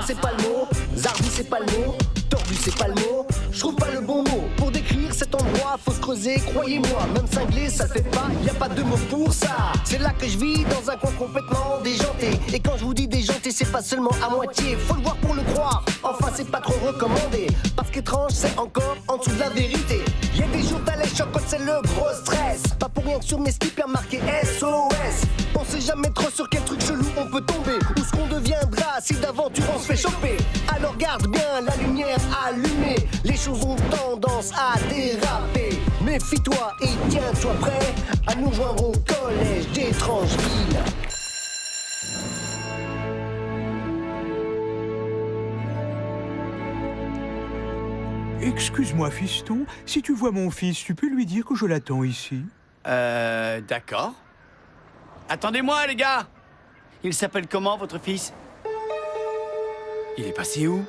c'est pas le mot. Zarbi, c'est pas le mot. Tordu, c'est pas le mot. Je trouve pas le bon mot pour décrire cet endroit. Faut se creuser, croyez-moi. Même cinglé, ça fait pas. Y a pas de mots pour ça. C'est là que je vis dans un coin complètement déjanté. Et quand je vous dis déjanté, c'est pas seulement à moitié. Faut le voir pour le croire. Enfin, c'est pas trop recommandé. Parce qu'étrange, c'est encore en dessous de la vérité. Y a des jours t'as les chocs quand c'est le gros stress. Pas pour rien que sur mes slips y'a marqué SOS. On sait jamais trop sur quel truc chelou on peut tomber. Ou ce qu'on deviendra si d'aventure on se fait choper. Alors garde bien la lumière allumée. Les choses ont tendance à déraper. Méfie-toi et tiens-toi prêt à nous joindre au collège d'Étrangeville. Excuse-moi, fiston, si tu vois mon fils, tu peux lui dire que je l'attends ici. D'accord. Attendez-moi, les gars! Il s'appelle comment, votre fils? Il est passé où?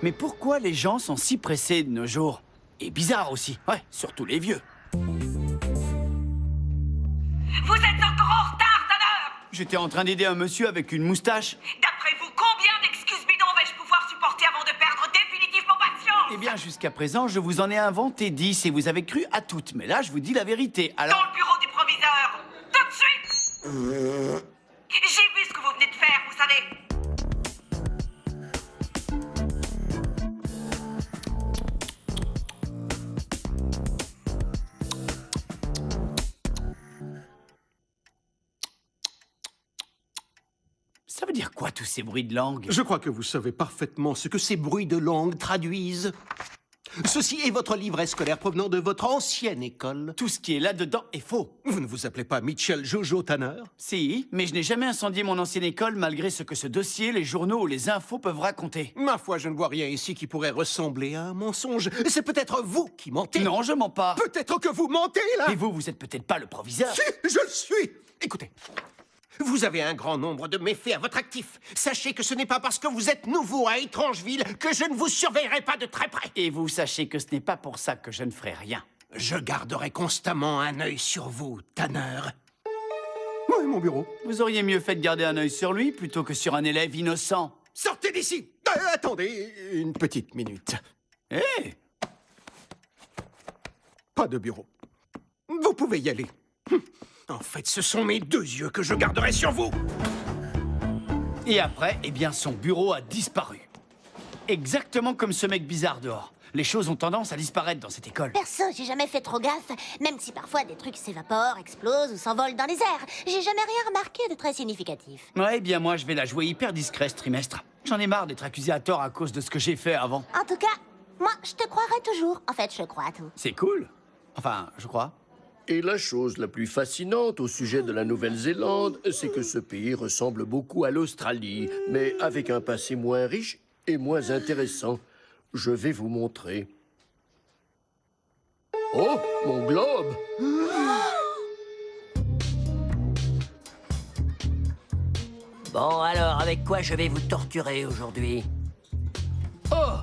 Mais pourquoi les gens sont si pressés de nos jours? Et bizarre aussi, ouais, surtout les vieux. Vous êtes encore en retard, Tanner! J'étais en train d'aider un monsieur avec une moustache. D'après vous, combien d'excuses bidons vais-je pouvoir supporter avant de perdre définitivement patience? Eh bien, jusqu'à présent, je vous en ai inventé 10 et vous avez cru à toutes. Mais là, je vous dis la vérité, Dans alors... le bureau du proviseur! Tout de suite! J'ai vu ce que vous venez de faire, vous savez! Ça veut dire quoi, tous ces bruits de langue? Je crois que vous savez parfaitement ce que ces bruits de langue traduisent. Ceci est votre livret scolaire provenant de votre ancienne école. Tout ce qui est là-dedans est faux. Vous ne vous appelez pas Mitchell Jojo Tanner? Si, mais je n'ai jamais incendié mon ancienne école malgré ce que ce dossier, les journaux ou les infos peuvent raconter. Ma foi, je ne vois rien ici qui pourrait ressembler à un mensonge. C'est peut-être vous qui mentez. Non, je mens pas. Peut-être que vous mentez, là. Et vous êtes peut-être pas le proviseur. Si, je le suis. Écoutez, vous avez un grand nombre de méfaits à votre actif. Sachez que ce n'est pas parce que vous êtes nouveau à Étrangeville que je ne vous surveillerai pas de très près. Et vous sachez que ce n'est pas pour ça que je ne ferai rien. Je garderai constamment un œil sur vous, Tanner. Oui, mon bureau. Vous auriez mieux fait de garder un œil sur lui plutôt que sur un élève innocent. Sortez d'ici. Attendez une petite minute. Hé! Pas de bureau. Vous pouvez y aller. En fait, ce sont mes deux yeux que je garderai sur vous. Et après, eh bien, son bureau a disparu. Exactement comme ce mec bizarre dehors. Les choses ont tendance à disparaître dans cette école. Perso, j'ai jamais fait trop gaffe, même si parfois des trucs s'évaporent, explosent ou s'envolent dans les airs. J'ai jamais rien remarqué de très significatif. Ouais, eh bien, moi, je vais la jouer hyper discret ce trimestre. J'en ai marre d'être accusé à tort à cause de ce que j'ai fait avant. En tout cas, moi, je te croirai toujours. En fait, je crois à tout. C'est cool. Enfin, je crois. Et la chose la plus fascinante au sujet de la Nouvelle-Zélande, c'est que ce pays ressemble beaucoup à l'Australie, mais avec un passé moins riche et moins intéressant. Je vais vous montrer. Oh, mon globe! Bon, alors, avec quoi je vais vous torturer aujourd'hui? Oh!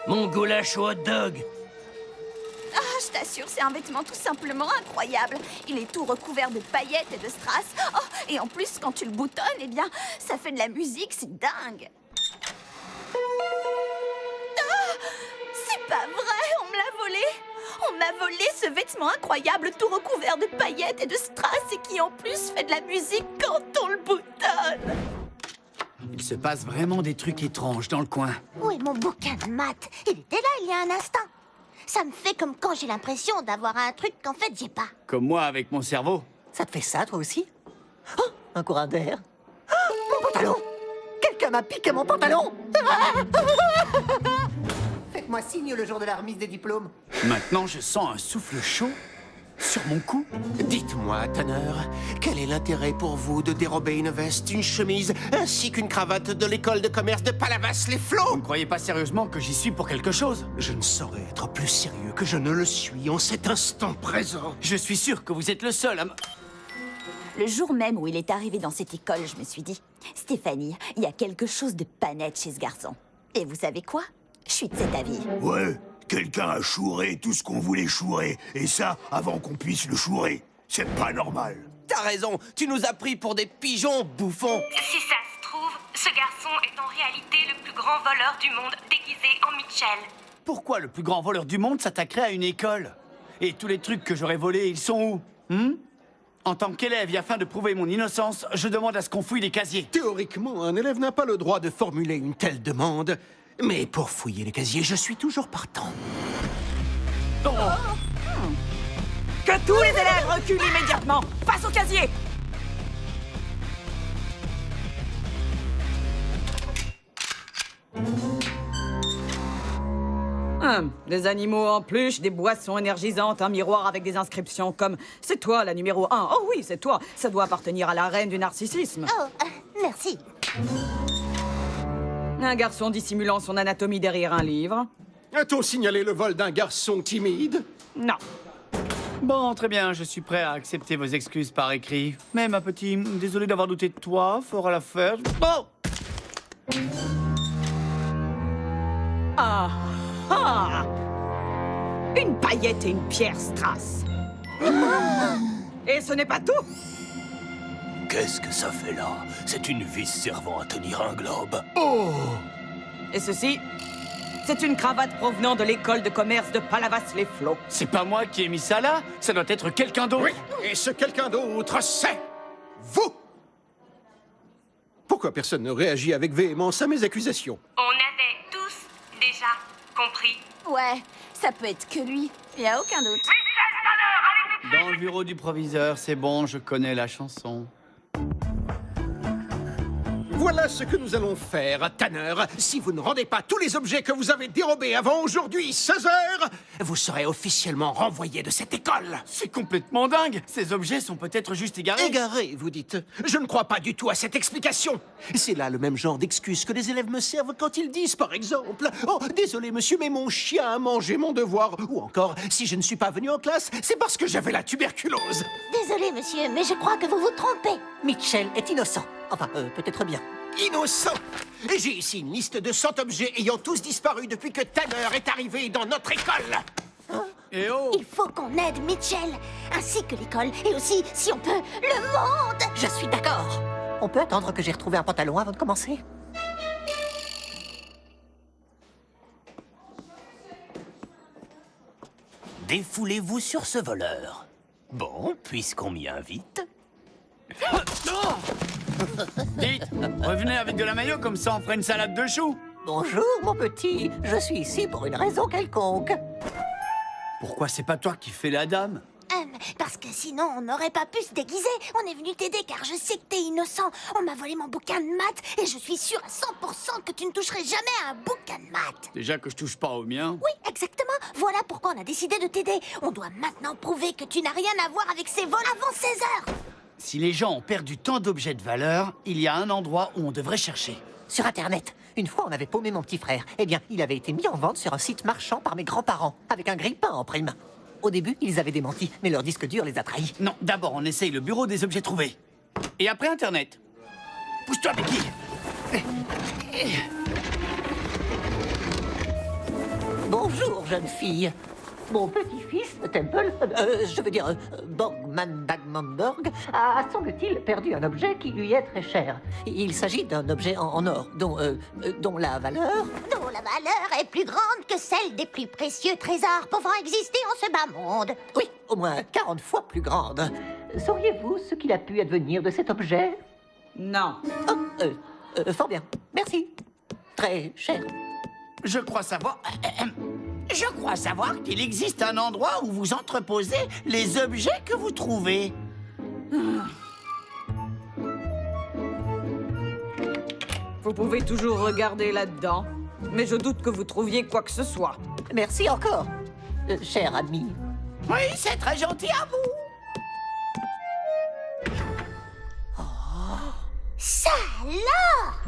Mon goulash au hot dog! Ah, je t'assure, c'est un vêtement tout simplement incroyable. Il est tout recouvert de paillettes et de strass. Oh, et en plus, quand tu le boutonnes, eh bien, ça fait de la musique, c'est dingue. Ah, c'est pas vrai, on me l'a volé. On m'a volé ce vêtement incroyable, tout recouvert de paillettes et de strass, et qui en plus fait de la musique quand on le boutonne. Il se passe vraiment des trucs étranges dans le coin. Où est mon bouquin de maths? Il était là il y a un instant. Ça me fait comme quand j'ai l'impression d'avoir un truc qu'en fait j'ai pas. Comme moi avec mon cerveau. Ça te fait ça, toi aussi? Oh, un courant d'air. Oh, mon pantalon! Quelqu'un m'a piqué mon pantalon! Faites-moi signe le jour de la remise des diplômes. Maintenant, je sens un souffle chaud sur mon cou. Dites-moi, Tanner, quel est l'intérêt pour vous de dérober une veste, une chemise, ainsi qu'une cravate de l'école de commerce de Palavas-les-Flots? Vous ne croyez pas sérieusement que j'y suis pour quelque chose? Je ne saurais être plus sérieux que je ne le suis en cet instant présent. Je suis sûr que vous êtes le seul à Le jour même où il est arrivé dans cette école, je me suis dit, Stéphanie, il y a quelque chose de pas net chez ce garçon. Et vous savez quoi? Je suis de cet avis. Ouais, quelqu'un a chouré tout ce qu'on voulait chourer, et ça avant qu'on puisse le chourer. C'est pas normal. T'as raison, tu nous as pris pour des pigeons, bouffons. Si ça se trouve, Ce garçon est en réalité le plus grand voleur du monde déguisé en Mitchell. Pourquoi le plus grand voleur du monde s'attaquerait à une école? Et tous les trucs que j'aurais volés, ils sont où? En tant qu'élève et afin de prouver mon innocence, je demande à ce qu'on fouille les casiers. Théoriquement, un élève n'a pas le droit de formuler une telle demande. Mais pour fouiller les casiers, je suis toujours partant. Que tous les élèves reculent immédiatement! Face au casier! Des animaux en peluche, des boissons énergisantes, un miroir avec des inscriptions comme « C'est toi la numéro 1 ». Oh oui, c'est toi. Ça doit appartenir à la reine du narcissisme. Oh, merci. Un garçon dissimulant son anatomie derrière un livre. A-t-on signalé le vol d'un garçon timide? Non. Bon, très bien, je suis prêt à accepter vos excuses par écrit. Mais ma petite, désolé d'avoir douté de toi, fera l'affaire. Oh! Ah! Une paillette et une pierre strass. Et ce n'est pas tout. Qu'est-ce que ça fait là? C'est une vis servant à tenir un globe. Oh! Et ceci, c'est une cravate provenant de l'école de commerce de Palavas-les-Flots. C'est pas moi qui ai mis ça là, ça doit être quelqu'un d'autre. Oui, et ce quelqu'un d'autre, c'est vous! Pourquoi personne ne réagit avec véhémence à mes accusations? On avait tous déjà compris. Ouais, ça peut être que lui. Y a aucun doute. Dans le bureau du proviseur, c'est bon, je connais la chanson. Voilà ce que nous allons faire, Tanner. Si vous ne rendez pas tous les objets que vous avez dérobés avant aujourd'hui 16 heures, vous serez officiellement renvoyé de cette école. C'est complètement dingue. Ces objets sont peut-être juste égarés. Égaré, vous dites? Je ne crois pas du tout à cette explication. C'est là le même genre d'excuse que les élèves me servent quand ils disent, par exemple, « Oh, désolé monsieur, mais mon chien a mangé mon devoir. » Ou encore, « Si je ne suis pas venu en classe, c'est parce que j'avais la tuberculose. » Désolé, monsieur, mais je crois que vous vous trompez. Mitchell est innocent. Enfin, peut-être bien. Innocent! J'ai ici une liste de 100 objets ayant tous disparu depuis que Tanner est arrivé dans notre école. Et oh! Il faut qu'on aide Mitchell, ainsi que l'école, et aussi, si on peut, le monde. Je suis d'accord. On peut attendre que j'ai retrouvé un pantalon avant de commencer? Défoulez-vous sur ce voleur. Bon, puisqu'on m'y invite... Dites, revenez avec de la mayo, comme ça on fera une salade de choux. Bonjour, mon petit. Je suis ici pour une raison quelconque. Pourquoi c'est pas toi qui fais la dame? Parce que sinon, on n'aurait pas pu se déguiser. On est venu t'aider car je sais que t'es innocent. On m'a volé mon bouquin de maths et je suis sûre à 100% que tu ne toucherais jamais à un bouquin de maths. Déjà que je touche pas au mien. Oui, exactement. Voilà pourquoi on a décidé de t'aider. On doit maintenant prouver que tu n'as rien à voir avec ces vols avant 16 heures. Si les gens ont perdu tant d'objets de valeur, il y a un endroit où on devrait chercher. Sur Internet. Une fois, on avait paumé mon petit frère. Eh bien, il avait été mis en vente sur un site marchand par mes grands-parents, avec un grille-pain en prime. Au début, ils avaient démenti, mais leur disque dur les a trahis. Non, d'abord, on essaye le bureau des objets trouvés. Et après, Internet. Pousse-toi, Becky. Bonjour, jeune fille. Mon petit-fils, Temple, Borgman Bagmanborg, a, semble-t-il, perdu un objet qui lui est très cher. Il s'agit d'un objet en or, dont la valeur... Dont la valeur est plus grande que celle des plus précieux trésors pouvant exister en ce bas monde. Oui, au moins 40 fois plus grande. Sauriez-vous ce qu'il a pu advenir de cet objet? Non. Oh, fort bien. Merci. Très cher. Je crois savoir qu'il existe un endroit où vous entreposez les objets que vous trouvez. Vous pouvez toujours regarder là-dedans, mais je doute que vous trouviez quoi que ce soit. Merci encore, cher ami. Oui, c'est très gentil à vous. Ça alors!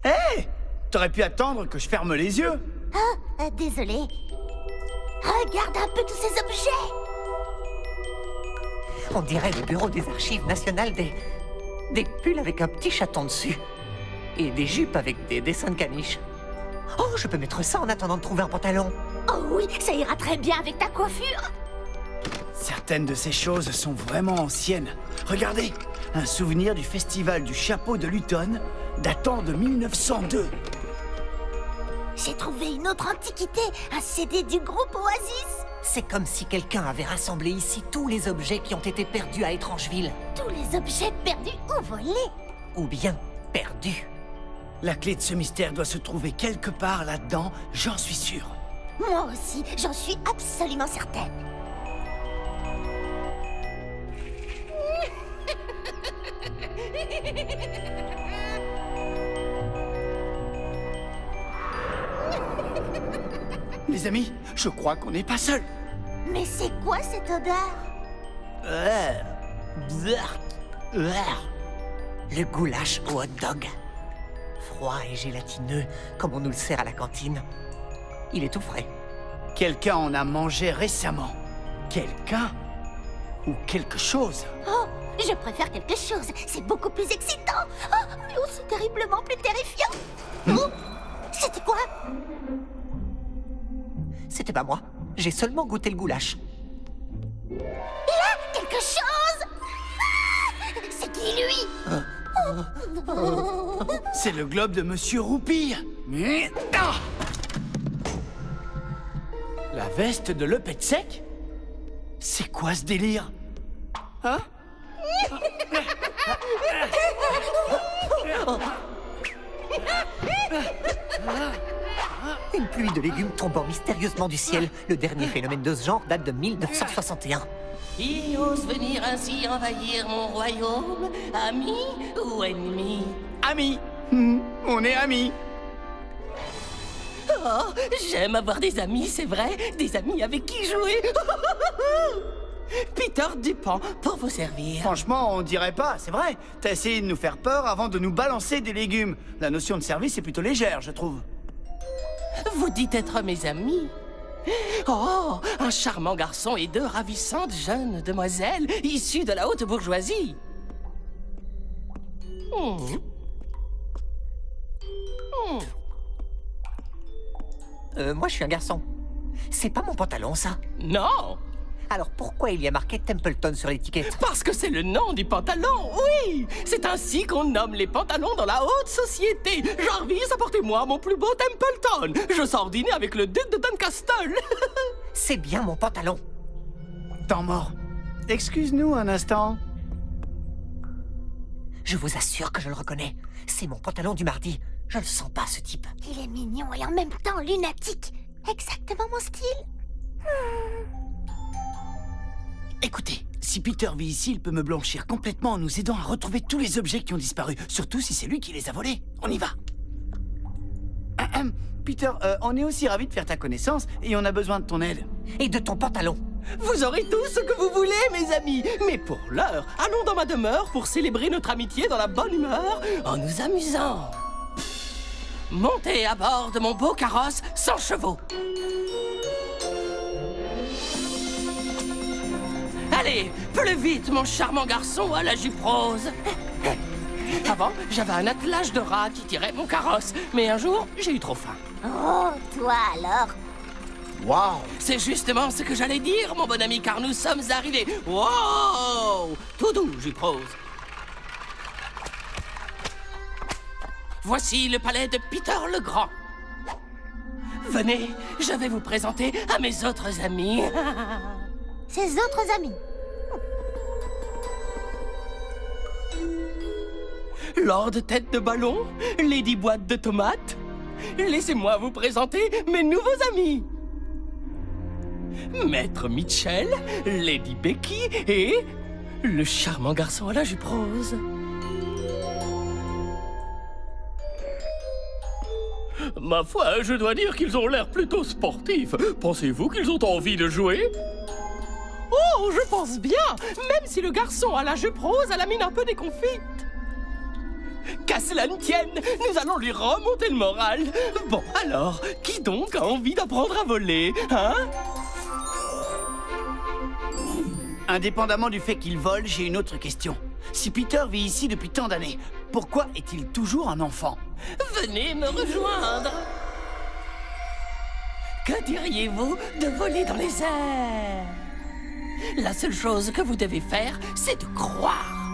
Hé! T'aurais pu attendre que je ferme les yeux. Désolé. Regarde un peu tous ces objets. On dirait le bureau des archives nationales des pulls avec un petit chaton dessus. Et des jupes avec des dessins de caniche. Oh, je peux mettre ça en attendant de trouver un pantalon. Oh oui, ça ira très bien avec ta coiffure. Certaines de ces choses sont vraiment anciennes. Regardez, un souvenir du festival du chapeau de Luton, datant de 1902. J'ai trouvé une autre antiquité, un CD du groupe Oasis. C'est comme si quelqu'un avait rassemblé ici tous les objets qui ont été perdus à Étrangeville. Tous les objets perdus ou volés. Ou bien perdus. La clé de ce mystère doit se trouver quelque part là-dedans, j'en suis sûr. Moi aussi, j'en suis absolument certaine. Les amis, je crois qu'on n'est pas seuls. Mais c'est quoi cette odeur? Le goulash au hot dog. Froid et gélatineux, comme on nous le sert à la cantine. Il est tout frais. Quelqu'un en a mangé récemment. Quelqu'un ou quelque chose. Oh, je préfère quelque chose. C'est beaucoup plus excitant. Oh, mais aussi terriblement plus terrifiant. Oh, c'était quoi? C'était pas moi. J'ai seulement goûté le goulash. Là, quelque chose. Ah, c'est qui lui? C'est le globe de Monsieur Roupille. La veste de Lepetsec? C'est quoi ce délire? Hein? Une pluie de légumes tombant mystérieusement du ciel. Le dernier phénomène de ce genre date de 1961. Qui ose venir ainsi envahir mon royaume? Ami ou ennemi? Amis. On est amis. Oh, j'aime avoir des amis, c'est vrai. Des amis avec qui jouer. Peter Dupont, pour vous servir. Franchement, on dirait pas, c'est vrai. T'as essayé de nous faire peur avant de nous balancer des légumes. La notion de service est plutôt légère, je trouve. Vous dites être mes amis? Oh, un charmant garçon et deux ravissantes jeunes demoiselles issues de la haute bourgeoisie. Moi, je suis un garçon. C'est pas mon pantalon, ça. Non. Alors pourquoi il y a marqué Templeton sur l'étiquette? Parce que c'est le nom du pantalon, oui. C'est ainsi qu'on nomme les pantalons dans la haute société. Jarvis, apportez-moi mon plus beau Templeton. Je sors dîner avec le duc de Duncastle. C'est bien mon pantalon. Temps mort. Excuse-nous un instant. Je vous assure que je le reconnais. C'est mon pantalon du mardi. Je le sens pas, ce type. Il est mignon et en même temps lunatique. Exactement mon style. Écoutez, si Peter vit ici, il peut me blanchir complètement en nous aidant à retrouver tous les objets qui ont disparu. Surtout si c'est lui qui les a volés. On y va. Peter, on est aussi ravis de faire ta connaissance et on a besoin de ton aide. Et de ton pantalon. Vous aurez tout ce que vous voulez, mes amis. Mais pour l'heure, allons dans ma demeure pour célébrer notre amitié dans la bonne humeur en nous amusant. Montez à bord de mon beau carrosse sans chevaux. Allez, plus vite, mon charmant garçon à la jupe rose. Avant, j'avais un attelage de rats qui tirait mon carrosse. Mais un jour, j'ai eu trop faim. Oh, toi alors? Waouh! C'est justement ce que j'allais dire, mon bon ami, car nous sommes arrivés. Wow! Tout doux, jupe rose. Voici le palais de Peter le Grand. Venez, je vais vous présenter à mes autres amis. Ses autres amis. Lord Tête de Ballon, Lady Boîte de Tomates. Laissez-moi vous présenter mes nouveaux amis. Maître Mitchell, Lady Becky et le charmant garçon à la jupe rose. Ma foi, je dois dire qu'ils ont l'air plutôt sportifs. Pensez-vous qu'ils ont envie de jouer? Oh, je pense bien, même si le garçon à la jupe rose a la mine un peu déconfite. Qu'à cela ne tienne, nous allons lui remonter le moral. Bon, alors, qui donc a envie d'apprendre à voler, hein? Indépendamment du fait qu'il vole, j'ai une autre question. Si Peter vit ici depuis tant d'années, pourquoi est-il toujours un enfant? Venez me rejoindre. Que diriez-vous de voler dans les airs? La seule chose que vous devez faire, c'est de croire.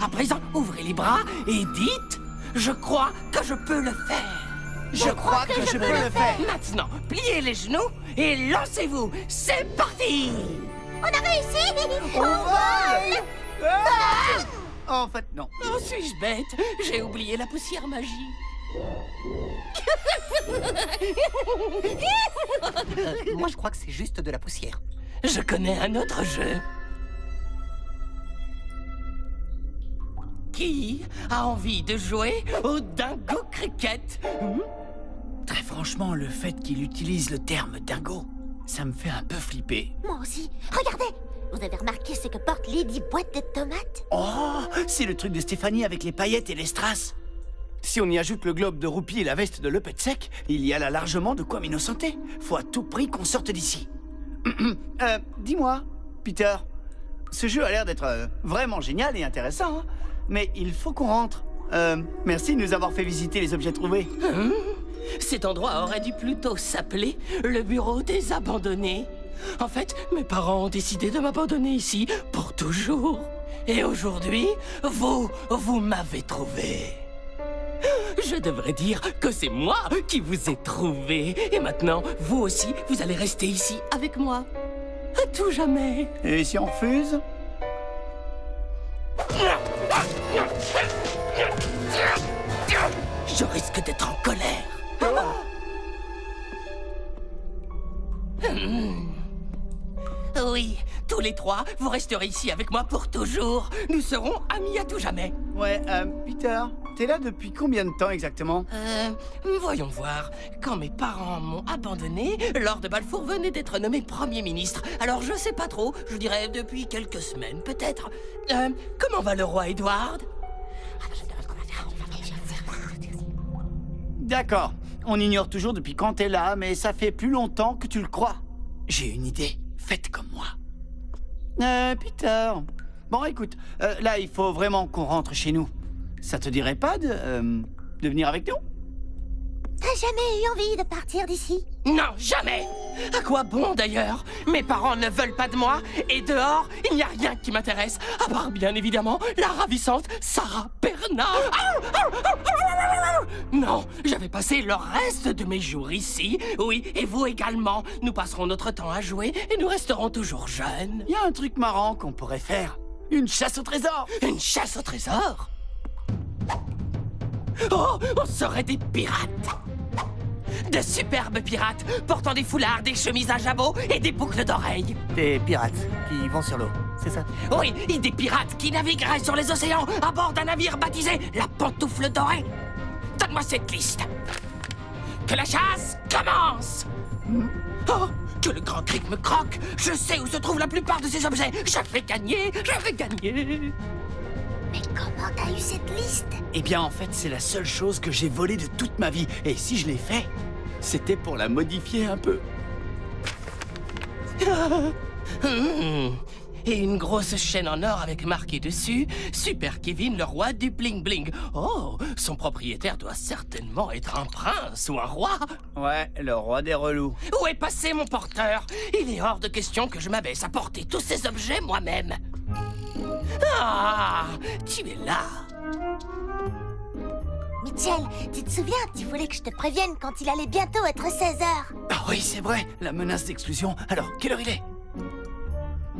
À présent, ouvrez les bras et dites « Je crois que je peux le faire ». Je crois que je peux le faire. Maintenant, pliez les genoux et lancez-vous. C'est parti! On a réussi! On vole! En fait, non. Oh, suis-je bête? J'ai oublié la poussière magique. Moi, je crois que c'est juste de la poussière. Je connais un autre jeu. Qui a envie de jouer au dingo cricket? Très franchement, le fait qu'il utilise le terme dingo, ça me fait un peu flipper. Moi aussi. Regardez! Vous avez remarqué ce que porte Lady Boîte de tomates? Oh, c'est le truc de Stéphanie avec les paillettes et les strass. Si on y ajoute le globe de roupie et la veste de Lepet Sec, il y a là largement de quoi m'innocenter. Faut à tout prix qu'on sorte d'ici. Dis-moi, Peter, ce jeu a l'air d'être vraiment génial et intéressant, hein, mais il faut qu'on rentre. Merci de nous avoir fait visiter les objets trouvés. Cet endroit aurait dû plutôt s'appeler le bureau des abandonnés. En fait, mes parents ont décidé de m'abandonner ici pour toujours. Et aujourd'hui, vous m'avez trouvé. Je devrais dire que c'est moi qui vous ai trouvé. Et maintenant, vous aussi, vous allez rester ici avec moi. À tout jamais. Et si on refuse? Je risque d'être en colère. Oui, tous les trois, vous resterez ici avec moi pour toujours. Nous serons amis à tout jamais. Ouais, Peter, t'es là depuis combien de temps exactement? Voyons voir. Quand mes parents m'ont abandonné, Lord Balfour venait d'être nommé Premier ministre. Alors je sais pas trop, je dirais depuis quelques semaines peut-être. Comment va le roi Edward? D'accord. On ignore toujours depuis quand t'es là, mais ça fait plus longtemps que tu le crois. J'ai une idée. Faites comme moi. Peter. Bon, écoute, là, il faut vraiment qu'on rentre chez nous. Ça te dirait pas de venir avec nous? T'as jamais eu envie de partir d'ici? Non, jamais! À quoi bon d'ailleurs? Mes parents ne veulent pas de moi, et dehors, il n'y a rien qui m'intéresse, à part bien évidemment la ravissante Sarah Bernard. Non, j'avais passé le reste de mes jours ici, oui, et vous également. Nous passerons notre temps à jouer et nous resterons toujours jeunes. Il y a un truc marrant qu'on pourrait faire. Une chasse au trésor! Une chasse au trésor? Oh, on serait des pirates! De superbes pirates, portant des foulards, des chemises à jabot et des boucles d'oreilles. Des pirates qui vont sur l'eau, c'est ça? Oui, et des pirates qui navigueraient sur les océans à bord d'un navire baptisé la Pantoufle Dorée. Donne-moi cette liste. Que la chasse commence. Oh, que le grand cric me croque. Je sais où se trouve la plupart de ces objets. Je vais gagner, je vais gagner. Mais comment t'as eu cette liste? Eh bien, en fait, c'est la seule chose que j'ai volée de toute ma vie. Et si je l'ai fait, c'était pour la modifier un peu. Et une grosse chaîne en or avec marqué dessus « Super Kevin, le roi du bling-bling ». Oh, son propriétaire doit certainement être un prince ou un roi. Ouais, le roi des relous. Où est passé mon porteur? Il est hors de question que je m'abaisse à porter tous ces objets moi-même. Ah, tu es là. Mitchell, tu te souviens, tu voulais que je te prévienne quand il allait bientôt être 16h. Ah oui, c'est vrai, la menace d'exclusion. Alors, quelle heure il est?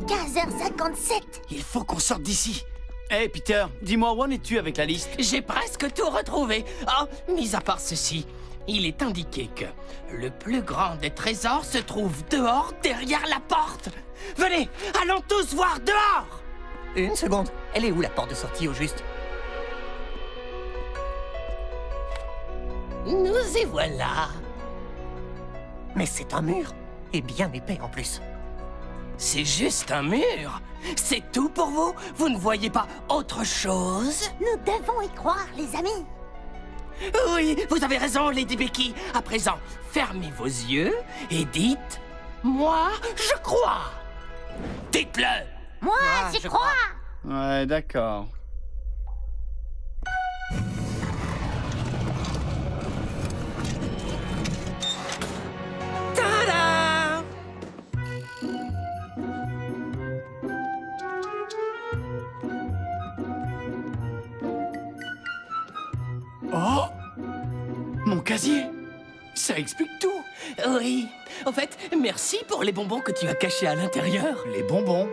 15h57. Il faut qu'on sorte d'ici. Hé, Peter, dis-moi, où en es-tu avec la liste? J'ai presque tout retrouvé. Oh, mis à part ceci, il est indiqué que le plus grand des trésors se trouve dehors, derrière la porte. Venez, allons tous voir dehors. Une seconde, elle est où la porte de sortie au juste? Nous y voilà. Mais c'est un mur, et bien épais en plus. C'est juste un mur. C'est tout pour vous? Vous ne voyez pas autre chose? Nous devons y croire, les amis. Oui, vous avez raison, Lady Becky. À présent, fermez vos yeux et dites « Moi, je crois ». Dites-le. Moi, je crois. Ouais, d'accord. casier. Ça explique tout. Oui. En fait, merci pour les bonbons que tu as cachés à l'intérieur. Les bonbons,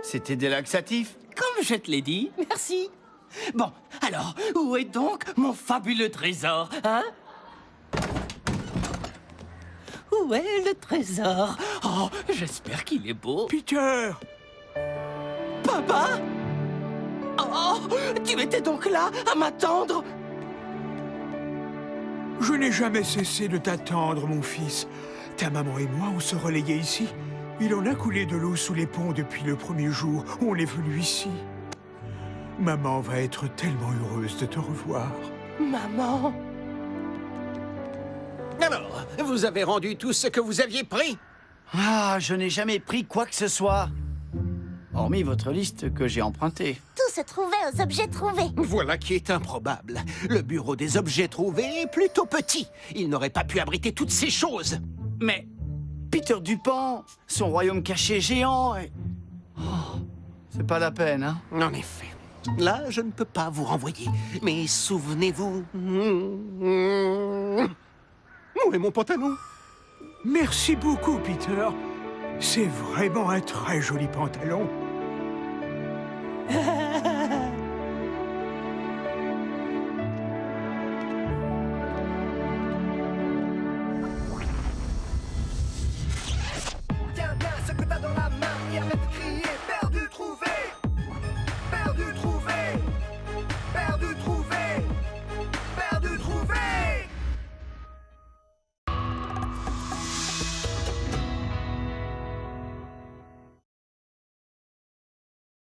c'était des laxatifs. Comme je te l'ai dit, merci. Bon, alors, où est donc mon fabuleux trésor, hein? Où est le trésor? Oh, j'espère qu'il est beau. Peter! Papa? Oh, tu étais donc là, à m'attendre? Je n'ai jamais cessé de t'attendre, mon fils. Ta maman et moi, on se relayait ici. Il en a coulé de l'eau sous les ponts depuis le premier jour où on est venu ici. Maman va être tellement heureuse de te revoir. Maman? Alors, vous avez rendu tout ce que vous aviez pris? Ah, je n'ai jamais pris quoi que ce soit. Hormis votre liste que j'ai empruntée. Tout se trouvait aux objets trouvés. Voilà qui est improbable. Le bureau des objets trouvés est plutôt petit. Il n'aurait pas pu abriter toutes ces choses. Mais Peter Dupin, son royaume caché géant... Oh, c'est pas la peine, hein? En effet. Là, je ne peux pas vous renvoyer. Mais souvenez-vous... Où est mon pantalon? Merci beaucoup, Peter. C'est vraiment un très joli pantalon.